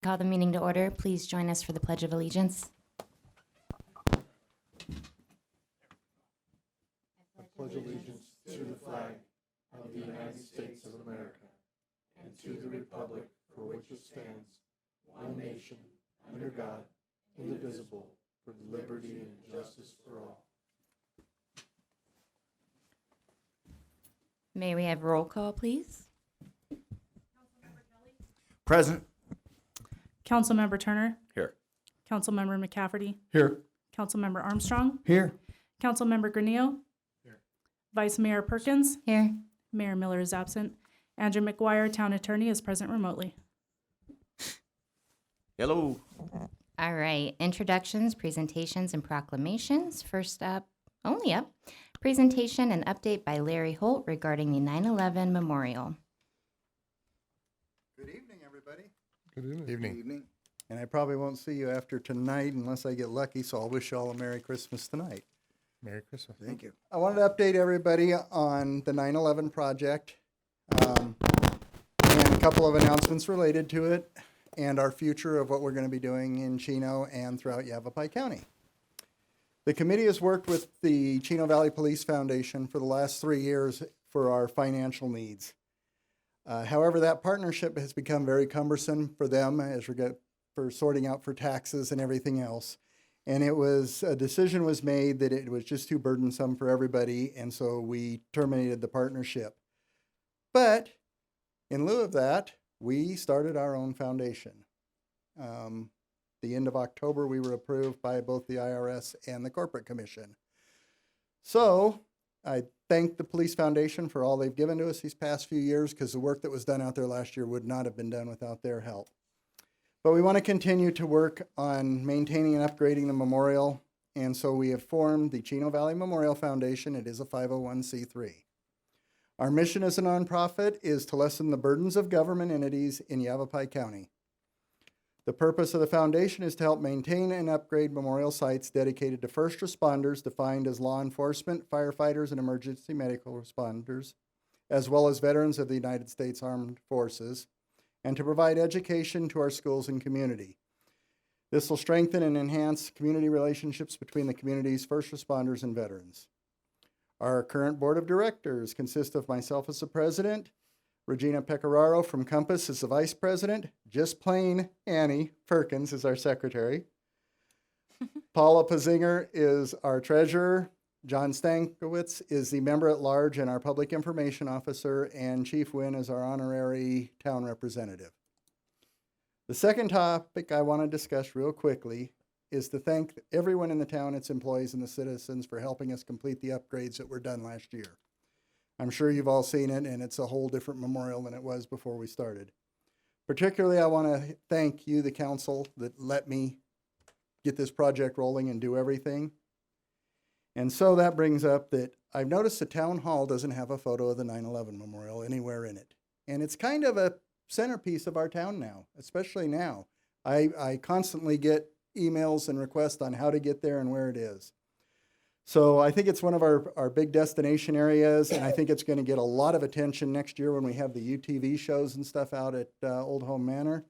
call the meeting to order. Please join us for the Pledge of Allegiance. I pledge allegiance to the flag of the United States of America and to the republic for which it stands, one nation, under God, indivisible, with liberty and justice for all. May we have roll call, please? Present. Councilmember Turner, Here. Councilmember McCafferty, Here. Councilmember Armstrong, Here. Councilmember Granillo, Here. Vice Mayor Perkins, Here. Mayor Miller is absent. Andrew McGuire, Town Attorney, is present remotely. Hello. All right, introductions, presentations, and proclamations. First up, only up, presentation and update by Larry Holt regarding the 9/11 memorial. Good evening, everybody. Good Evening. Evening. And I probably won't see you after tonight unless I get lucky, so I'll wish you all a Merry Christmas tonight. Merry Christmas. Thank you. I wanted to update everybody on the 9/11 project, and a couple of announcements related to it, and our future of what we're going to be doing in Chino and throughout Yavapai County. The committee has worked with the Chino Valley Police Foundation for the last 3 years for our financial needs. However, that partnership has become very cumbersome for them as for sorting out for taxes and everything else. And a decision was made that it was just too burdensome for everybody, and so we terminated the partnership. But in lieu of that, we started our own foundation. The end of October, we were approved by both the IRS and the Corporate Commission. So I thank the Police Foundation for all they've given to us these past few years, because the work that was done out there last year would not have been done without their help. But we want to continue to work on maintaining and upgrading the memorial, and so we have formed the Chino Valley Memorial Foundation. It is a 501c3. Our mission as a nonprofit is to lessen the burdens of government entities in Yavapai County. The purpose of the foundation is to help maintain and upgrade memorial sites dedicated to first responders defined as law enforcement, firefighters, and emergency medical responders, as well as veterans of the United States Armed Forces, and to provide education to our schools and community. This will strengthen and enhance community relationships between the community's first responders and veterans. Our current board of directors consists of myself as the president, Regina Pecoraro from Compass is the vice president, just plain Annie Perkins is our secretary. Paula Pazinger is our treasurer. John Stankiewicz is the member at large and our public information officer, and Chief Wynn is our honorary town representative. The second topic I want to discuss real quickly is to thank everyone in the town, its employees, and the citizens for helping us complete the upgrades that were done last year. I'm sure you've all seen it, and it's a whole different memorial than it was before we started. Particularly, I want to thank you, the council, that let me get this project rolling and do everything. And so that brings up that I've noticed the town hall doesn't have a photo of the 9/11 memorial anywhere in it. And it's kind of a centerpiece of our town now, especially now. I constantly get emails and requests on how to get there and where it is. So I think it's one of our big destination areas, and I think it's going to get a lot of attention next year when we have the UTV shows and stuff out at Old Home Manor.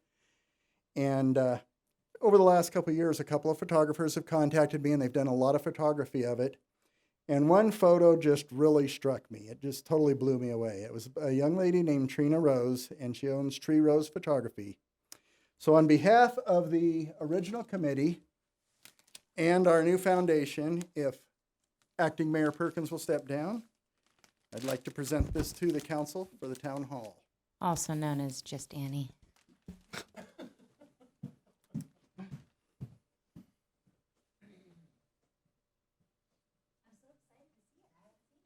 And over the last couple of years, a couple of photographers have contacted me, and they've done a lot of photography of it. And one photo just really struck me. It just totally blew me away. It was a young lady named Trina Rose, and she owns Tree Rose Photography. So on behalf of the original committee and our new foundation, if Acting Mayor Perkins will step down, I'd like to present this to the council for the town hall. Also known as just Annie.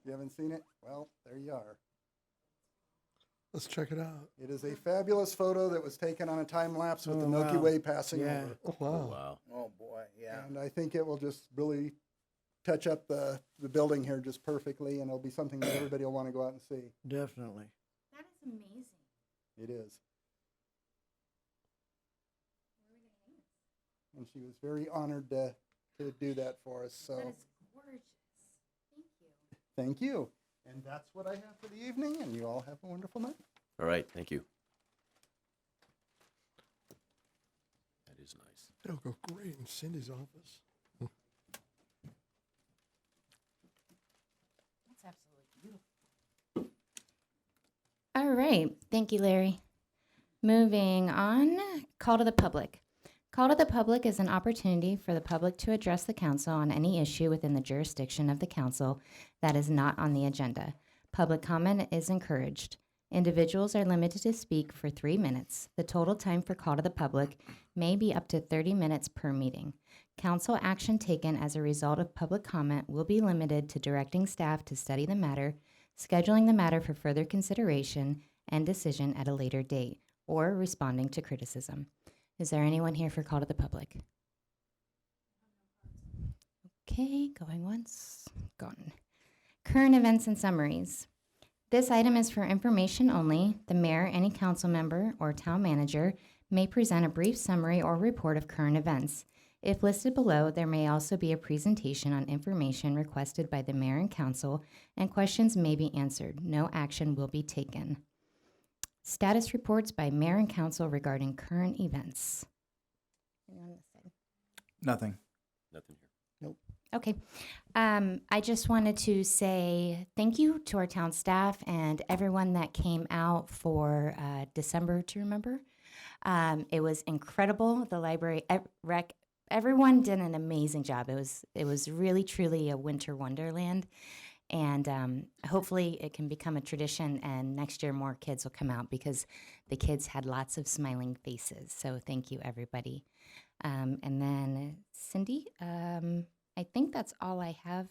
You haven't seen it? Well, there you are. Let's check it out. It is a fabulous photo that was taken on a time lapse with the Milky Way passing over. Oh, wow. Oh, boy. Yeah. And I think it will just really touch up the building here just perfectly, and it'll be something that everybody will want to go out and see. Definitely. That is amazing. It is. And she was very honored to do that for us. So That is gorgeous. Thank you. thank you. And that's what I have for the evening, and you all have a wonderful night. All right. Thank you. is nice. It'll go great in Cindy's office. That's absolutely beautiful. All right. Thank you, Larry. Moving on, call to the public. Call to the public is an opportunity for the public to address the council on any issue within the jurisdiction of the council that is not on the agenda. Public comment is encouraged. Individuals are limited to speak for 3 minutes. The total time for call to the public may be up to 30 minutes per meeting. Council action taken as a result of public comment will be limited to directing staff to study the matter, scheduling the matter for further consideration and decision at a later date, or responding to criticism. Is there anyone here for call to the public? Okay, going once, gone. Current events and summaries. This item is for information only. The mayor, any council member, or town manager may present a brief summary or report of current events. If listed below, there may also be a presentation on information requested by the mayor and council, and questions may be answered. No action will be taken. Status reports by mayor and council regarding current events. Anyone on this side? Nothing. Nothing here. Okay. I just wanted to say thank you to our town staff and everyone that came out for December to Remember. It was incredible. The library rec, everyone did an amazing job. It was really truly a winter wonderland. And hopefully it can become a tradition, and next year more kids will come out because the kids had lots of smiling faces. So thank you, everybody. And then Cindy, I think that's all I have.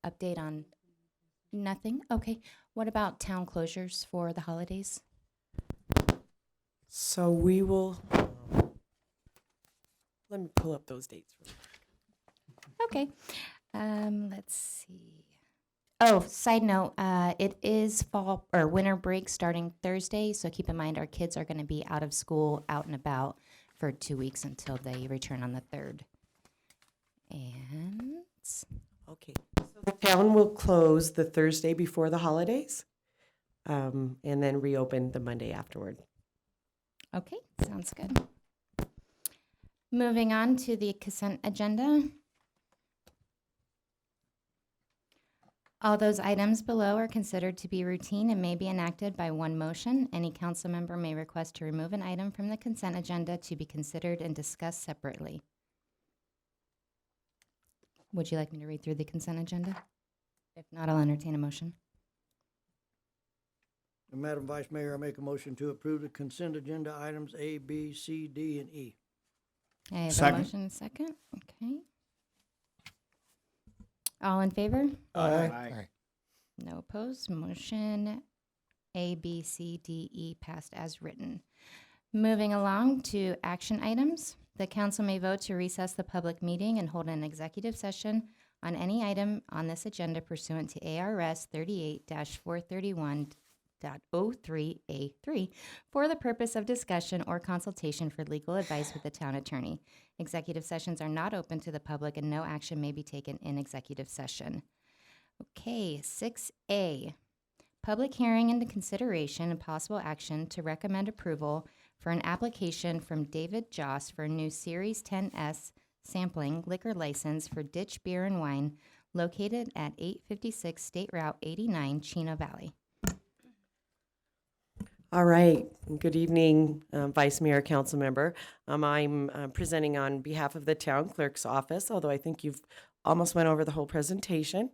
Update on nothing? Okay. What about town closures for the holidays? So we will, let me pull up those dates. Okay. Let's see. Oh, side note, it is fall or winter break starting Thursday, so keep in mind our kids are going to be out of school, out and about for 2 weeks until they return on the 3rd. And Okay. So the town will close the Thursday before the holidays, and then reopen the Monday afterward. okay, sounds good. Moving on to the consent agenda. All those items below are considered to be routine and may be enacted by one motion. Any council member may request to remove an item from the consent agenda to be considered and discussed separately. Would you like me to read through the consent agenda? If not, I'll entertain a motion. Madam Vice Mayor, I make a motion to approve the consent agenda items A, B, C, D, and E. I have Second. a motion and a second. Okay. All in favor? Aye. No opposed. Motion A, B, C, D, E passed as written. Moving along to action items. The council may vote to recess the public meeting and hold an executive session on any item on this agenda pursuant to ARS 38-431.03A3 for the purpose of discussion or consultation for legal advice with the town attorney. Executive sessions are not open to the public and no action may be taken in executive session. Okay, 6A. Public hearing and consideration and possible action to recommend approval for an application from David Joss for a new Series 10S sampling liquor license for Ditch Beer and Wine located at 856 State Route 89, Chino Valley. All right. Good evening, Vice Mayor, Council Member. I'm presenting on behalf of the Town Clerk's Office, although I think you've almost went over the whole presentation.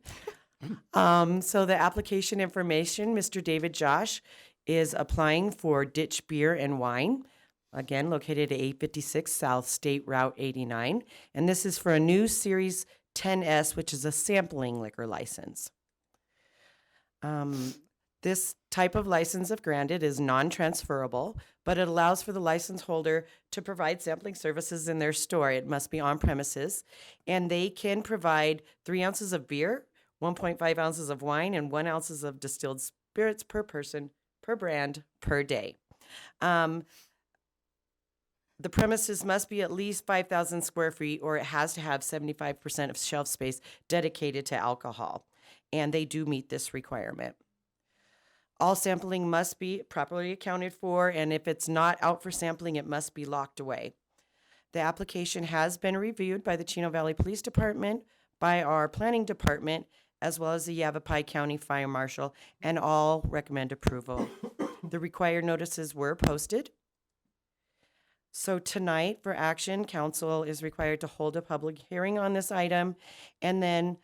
So the application information, Mr. David Josh is applying for Ditch Beer and Wine, again, located at 856 South State Route 89. And this is for a new Series 10S, which is a sampling liquor license. This type of license, if granted, is non-transferable, but it allows for the license holder to provide sampling services in their store. It must be on premises, and they can provide 3 ounces of beer, 1.5 ounces of wine, and 1 ounce of distilled spirits per person, per brand, per day. The premises must be at least 5,000 square feet, or it has to have 75% of shelf space dedicated to alcohol, and they do meet this requirement. All sampling must be properly accounted for, and if it's not out for sampling, it must be locked away. The application has been reviewed by the Chino Valley Police Department, by our planning department, as well as the Yavapai County Fire Marshal, and all recommend approval. The required notices were posted. So tonight, for action, council is required to hold a public hearing on this item and then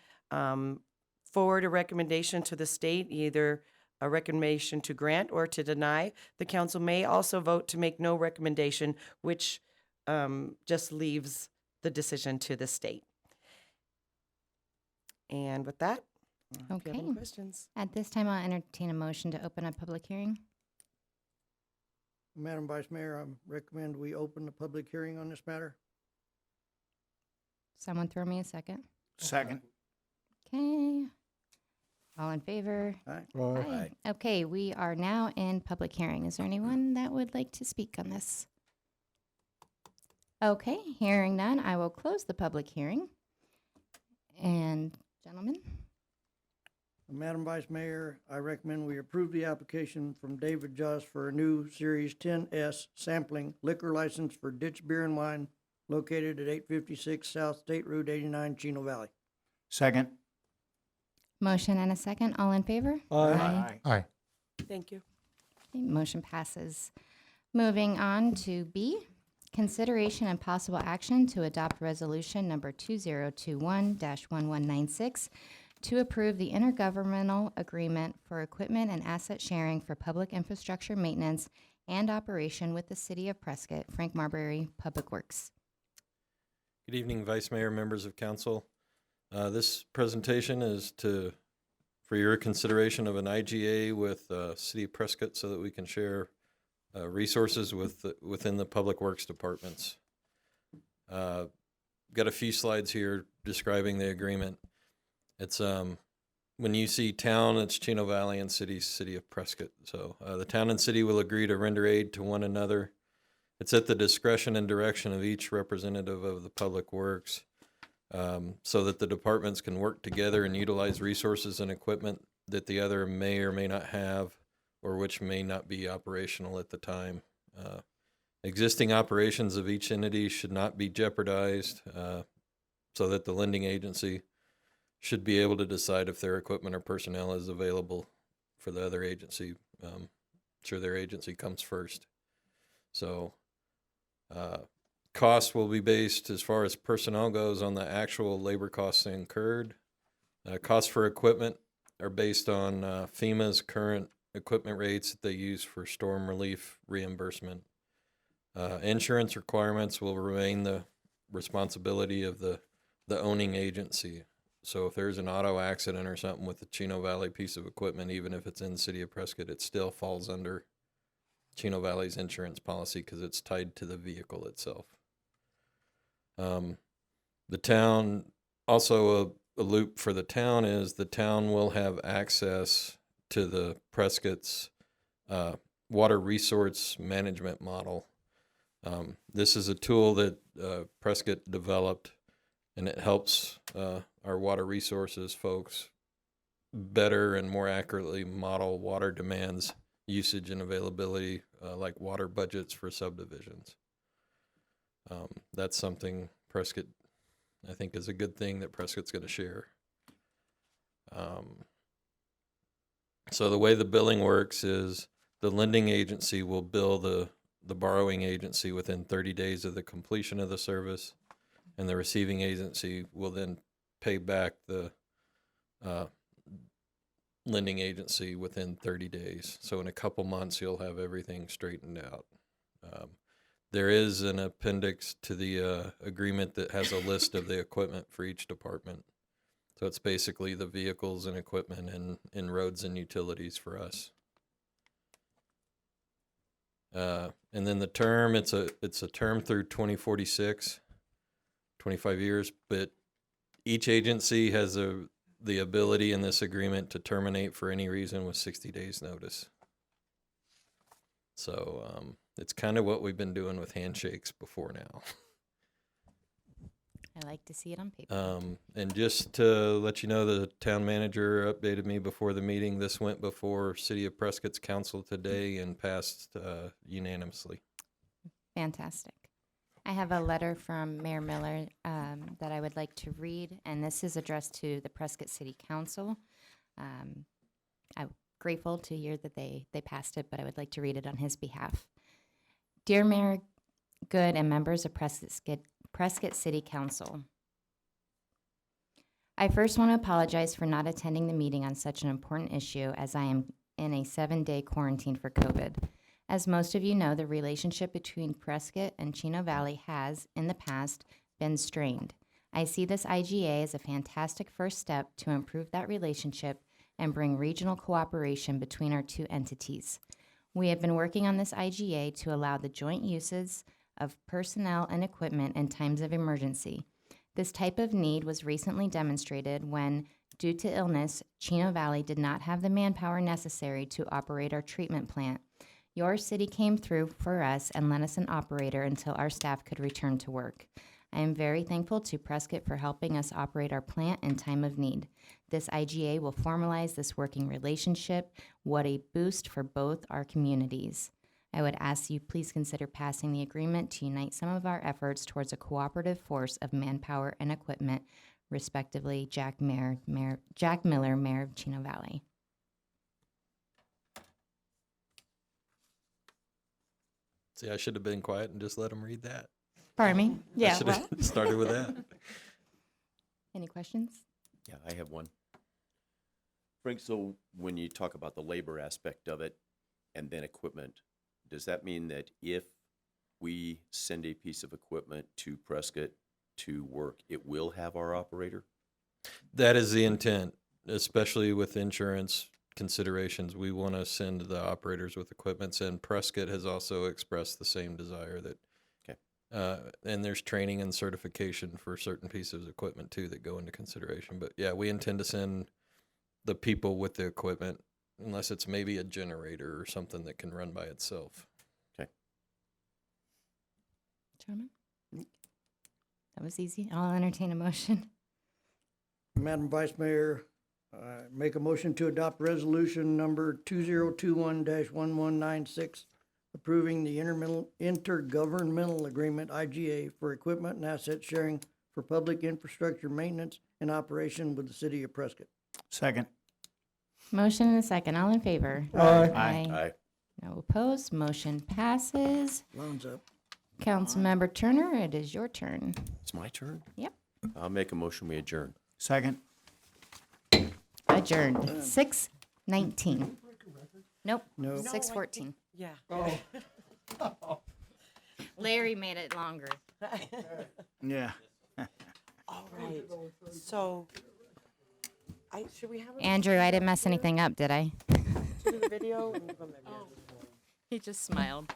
forward a recommendation to the state, either a recommendation to grant or to deny. The council may also vote to make no recommendation, which just leaves the decision to the state. And with that, if you have any Okay. questions. At this time, I'll entertain a motion to open a public hearing. Madam Vice Mayor, I recommend we open the public hearing on this matter. Someone throw me a second. Second. Okay. All in favor? Aye. Aye. Okay, we are now in public hearing. Is there anyone that would like to speak on this? Okay, hearing none, I will close the public hearing. And gentlemen, Madam Vice Mayor, I recommend we approve the application from David Just for a new Series 10S sampling liquor license for Ditch Beer and Wine located at 856 South State Route 89, Chino Valley. Second. motion and a second. All in favor? Aye. Thank you. Okay, motion passes. Moving on to B, consideration and possible action to adopt resolution number 2021-1196 to approve the intergovernmental agreement for equipment and asset sharing for public infrastructure maintenance and operation with the City of Prescott, Frank Marbury Public Works. Good evening, Vice Mayor, members of council. This presentation is for your consideration of an IGA with City of Prescott so that we can share resources within the Public Works departments. Got a few slides here describing the agreement. It's when you see town, it's Chino Valley, and City of Prescott. So the town and city will agree to render aid to one another. It's at the discretion and direction of each representative of the Public Works, so that the departments can work together and utilize resources and equipment that the other may or may not have, or which may not be operational at the time. Existing operations of each entity should not be jeopardized, so that the lending agency should be able to decide if their equipment or personnel is available for the other agency. Sure, their agency comes first. So costs will be based, as far as personnel goes, on the actual labor costs incurred. Costs for equipment are based on FEMA's current equipment rates that they use for storm relief reimbursement. Insurance requirements will remain the responsibility of the owning agency. So if there's an auto accident or something with the Chino Valley piece of equipment, even if it's in the City of Prescott, it still falls under Chino Valley's insurance policy because it's tied to the vehicle itself. The town, also a loop for the town is the town will have access to the Prescott's water resource management model. This is a tool that Prescott developed, and it helps our water resources folks better and more accurately model water demands, usage, and availability, like water budgets for subdivisions. That's something Prescott, I think, is a good thing that Prescott's going to share. So the way the billing works is the lending agency will bill the borrowing agency within 30 days of the completion of the service, and the receiving agency will then pay back the lending agency within 30 days. So in a couple months, you'll have everything straightened out. There is an appendix to the agreement that has a list of the equipment for each department. So it's basically the vehicles and equipment and roads and utilities for us. And then the term, it's a term through 2046, 25 years, but each agency has the ability in this agreement to terminate for any reason with 60 days notice. So it's kind of what we've been doing with handshakes before now. I like to see it on paper. And just to let you know, the town manager updated me before the meeting. This went before City of Prescott's council today and passed unanimously. Fantastic. I have a letter from Mayor Miller that I would like to read, and this is addressed to the Prescott City Council. I'm grateful to hear that they passed it, but I would like to read it on his behalf. Dear Mayor Good and members of Prescott City Council, I first want to apologize for not attending the meeting on such an important issue as I am in a 7-day quarantine for COVID. As most of you know, the relationship between Prescott and Chino Valley has, in the past, been strained. I see this IGA as a fantastic first step to improve that relationship and bring regional cooperation between our two entities. We have been working on this IGA to allow the joint uses of personnel and equipment in times of emergency. This type of need was recently demonstrated when, due to illness, Chino Valley did not have the manpower necessary to operate our treatment plant. Your city came through for us and lent us an operator until our staff could return to work. I am very thankful to Prescott for helping us operate our plant in time of need. This IGA will formalize this working relationship. What a boost for both our communities. I would ask you please consider passing the agreement to unite some of our efforts towards a cooperative force of manpower and equipment, respectively, Jack Miller, Mayor of Chino Valley. See, I should have been quiet and just let him read that. Pardon me? I Yeah, should well, have started with that. any questions? Yeah, I have one. Frank, so when you talk about the labor aspect of it and then equipment, does that mean that if we send a piece of equipment to Prescott to work, it will have our operator? That is the intent, especially with insurance considerations. We want to send the operators with equipments, and Prescott has also expressed the same desire that. Okay. And there's training and certification for certain pieces of equipment too that go into consideration. But yeah, we intend to send the people with the equipment, unless it's maybe a generator or something that can run by itself. Gentlemen? That was easy. I'll entertain a motion. Madam Vice Mayor, make a motion to adopt resolution number 2021-1196, approving the intergovernmental agreement, IGA, for equipment and asset sharing for public infrastructure maintenance and operation with the city of Prescott. Second. Motion and a second. All in favor? Aye. Aye. No opposed. Motion passes. Loans up. Councilmember Turner, it is your turn. It's my turn? Yep. I'll make a motion, we adjourn. Second. Adjourned. 6:19. Nope. No. 6:14. Yeah. Larry made it longer. Yeah. All right. So, should we have Andrew, I didn't mess anything up, did I? a video? He just smiled.